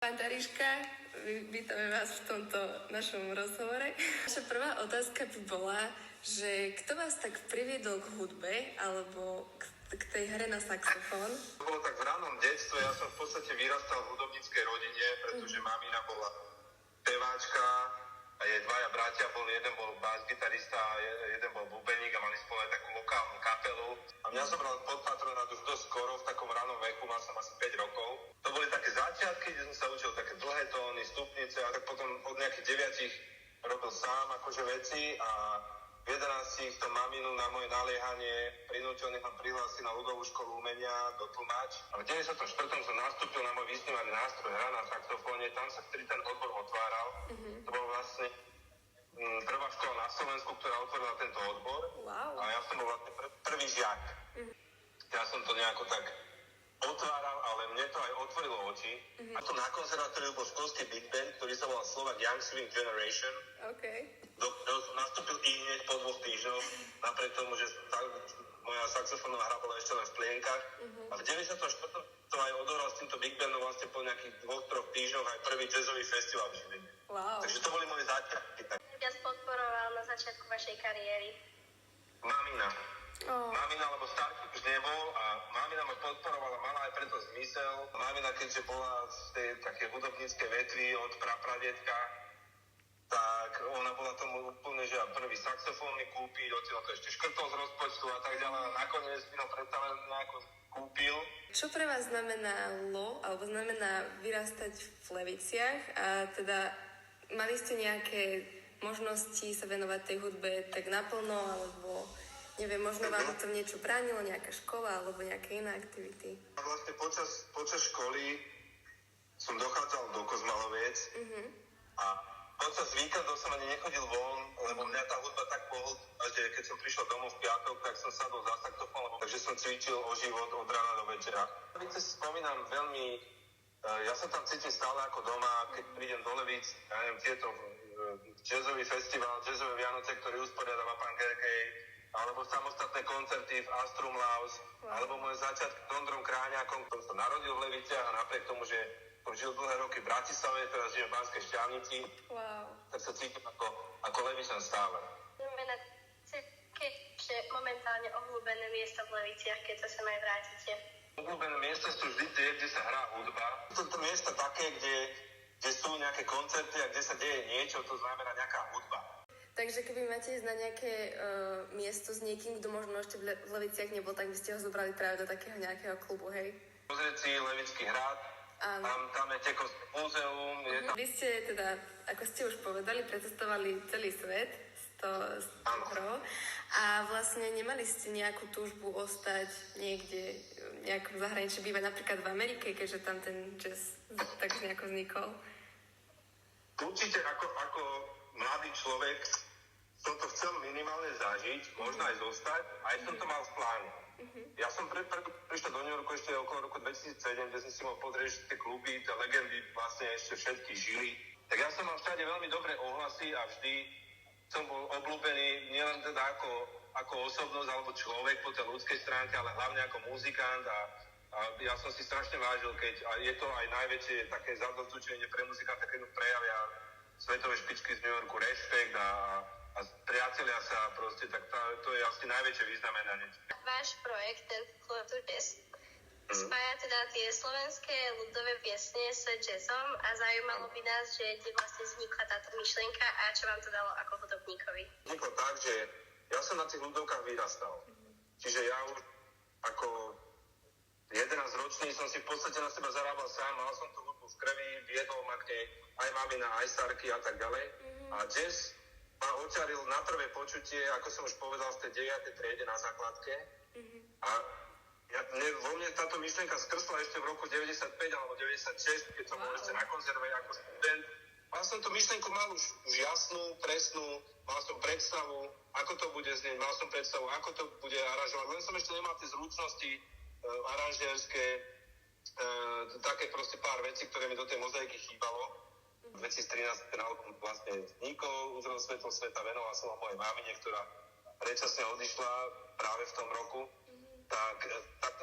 Pán Tariška, vítame vás v tomto našom rozhovore. Naša prvá otázka by bola, že kto vás tak priviedol k hudbe alebo k tej hre na saxofón? To bolo tak v ranom detstve, ja som v podstate vyrastal v hudobníckej rodine, pretože mamina bola speváčka a jej dvaja bratia boli, jeden bol bas-gitarista a jeden bol bubeník a mali spolu aj takú lokálnu kapelu. A mňa zobral pod patronát už dosť skoro, v takom ranom veku, mal som asi 5 rokov. To boli také začiatky, kde som sa učil také dlhé tóny, stupnice a tak potom od nejakých 9 robil sám akože veci a v 11 to maminu na moje naliehanie prinútil, nech ma prihlási na ľudovú školu umenia do Tlmač. A v 94. som nastúpil na môj vysnívaný nástroj hra na saxofóne, tam sa vtedy ten odbor otváral. To bol vlastne prvá škola na Slovensku, ktorá otvorila tento odbor. Wow. A ja som bol vlastne prvý žiak. Ja som to nejako tak otváral, ale mne to aj otvorilo oči. A to na konzervatóriu bol školský big band, ktorý sa volal Slovak Young Swing Generation. Do ktorého som nastúpil i hneď po 2 týždňoch, napriek tomu, že moja saxofónová hra bola ešte len v plienkach. A v 94. to aj odohral s týmto big bandom vlastne po nejakých 2-3 týždňoch aj prvý jazzový festival v Žiline. Wow. Takže to boli moje začiatky. Viac podporoval na začiatku vašej kariéry? Mamina. Mamina, lebo starší už nebol a mamina ma podporovala, mala aj preto zmysel. Mamina, keďže bola z tej také hudobníckej vetvy od prapradetka, tak ona bola tomu úplne, že prvý saxofón mi kúpiť, odtiaľ to ešte škrtol z rozpočtu a tak ďalej a nakoniec mi ho predsa len nejako kúpil. Čo pre vás znamenalo, alebo znamená vyrastať v Leviciach a teda mali ste nejaké možnosti sa venovať tej hudbe tak naplno, alebo neviem, možno vám to niečo bránilo, nejaká škola alebo nejaké iné aktivity? A vlastne počas školy som dochádzal do Kozmaloviec a počas víkendov som ani nechodil von, lebo mňa tá hudba tak pohltila, že keď som prišiel domov v piatok, tak som sadol za saxofón, takže som cvičil o život od rána do večera. Levice si spomínam veľmi, ja sa tam cítim stále ako doma, keď prídem do Levíc, ja neviem, tieto jazzový festival, jazzové Vianoce, ktorý usporiadáva pán Gergej, alebo samostatné koncerty v Astrum Laus, alebo moje začiatky s Ondrom Kráňakom, ktorý sa narodil v Leviciach a napriek tomu, že som žil dlhé roky v Bratislave, teraz žijem v Banskej Štiavnici, tak sa cítim ako Levičan stále. Že momentálne obľúbené miesto v Leviciach, keď sa sem aj vrátite? Obľúbené miesta sú vždy tie, kde sa hrá hudba. Sú to miesta také, kde sú nejaké koncerty a kde sa deje niečo, to znamená nejaká hudba. Takže keby máte ísť na nejaké miesto s niekým, kto možno ešte v Leviciach nebol, tak by ste ho zobrali práve do takého nejakého klubu, hej? Pozrieť si Levický hrad, tam je Tekovské múzeum. Vy ste teda, ako ste už povedali, precestovali celý svet z toho a vlastne nemali ste nejakú túžbu ostať niekde, nejakom zahraničí, bývať napríklad v Amerike, keďže tam ten jazz tak nejako vznikol? Určite ako mladý človek som to chcel minimálne zažiť, možno aj zostať, aj som to mal v pláne. Ja som prišiel do New Yorku ešte okolo roku 2007, kde som si mohol pozrieť tie kluby, tie legendy vlastne ešte všetky žili. Tak ja som mal všade veľmi dobré ohlasy a vždy som bol obľúbený nielen teda ako osobnosť alebo človek po tej ľudskej stránke, ale hlavne ako muzikant a ja som si strašne vážil, keď a je to aj najväčšie také zadosťučenie pre muzikanta, keď mu prejavia svetové špičky z New Yorku rešpekt a priatelia sa proste, tak to je asi najväčšie vyznamenanie. Váš projekt, ten Floatur Jazz, spája teda tie slovenské ľudové piesne s jazzom a zaujímalo by nás, že kde vlastne vznikla táto myšlienka a čo vám to dalo ako hudobníkovi. Vzniklo tak, že ja som na tých ľudovkách vyrastal. Čiže ja už ako 11-ročný som si v podstate na seba zarábal sám, mal som tú hudbu v krvi, viedol ma k nej aj mamina, aj starky a tak ďalej. A jazz ma očaril na prvé počutie, ako som už povedal, z tej 9. triede na základke. A vo mne táto myšlienka skrsla ešte v roku 95 alebo 96, keď som bol ešte na konzerve ako student. Mal som tú myšlienku mal už jasnú, presnú, mal som predstavu, ako to bude znieť, mal som predstavu, ako to bude aranžovať. Len som ešte nemal tie zručnosti aranžérske, také proste pár vecí, ktoré mi do tej mozaiky chýbalo. V 2013 ten album vlastne vznikol, uzrel svetlo sveta, venoval som ho mojej mamine, ktorá predčasne odišla práve v tom roku. Tak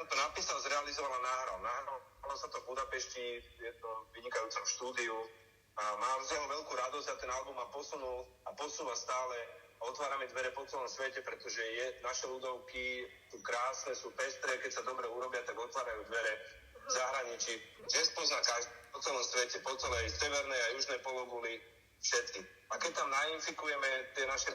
to napísal, zrealizoval a nahral Stalo sa to v Budapešti, je to vynikajúcom štúdiu. A mám z neho veľkú radosť a ten album ma posunul a posúva stále. Otvárame dvere po celom svete, pretože naše ľudovky sú krásne, sú pestré, keď sa dobre urobia, tak otvárajú dvere v zahraničí. Jazz pozná každý po celom svete, po celej severnej a južnej pologuli, všetky. A keď tam nainfikujeme tie naše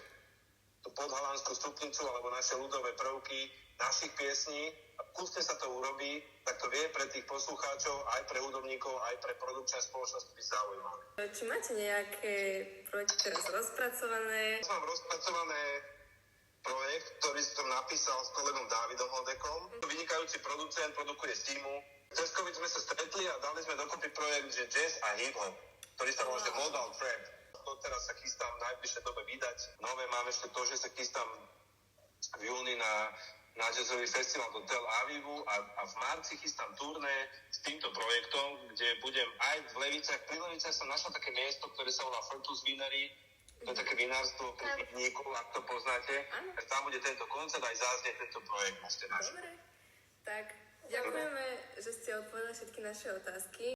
tú podhalanskú stupnicu alebo naše ľudové prvky našich piesní a kúsne sa to urobí, tak to vie pre tých poslucháčov, aj pre hudobníkov, aj pre produkčné spoločnosti byť zaujímavé. Či máte nejaké projekty teraz rozpracované? Mám rozpracované projekt, ktorý som napísal s kolegom Dávidom Hodekom. Vynikajúci producent, produkuje Stimu. Cez COVID sme sa stretli a dali sme dokopy projekt, že jazz a hip-hop, ktorý sa volá Modal Trap. To teraz sa chystám v najbližšej dobe vydať. Nové mám ešte to, že sa chystám v júni na jazzový festival do Tel Avivu a v marci chystám turné s týmto projektom, kde budem aj v Leviciach. Pri Leviciach som našiel také miesto, ktoré sa volá Fertus Winery. To je také vinárstvo pri Rybníku, ak to poznáte. Tak tam bude tento koncert, aj záznie tento projekt na scénáři. Dobre, tak ďakujeme, že ste odpovedali všetky naše otázky.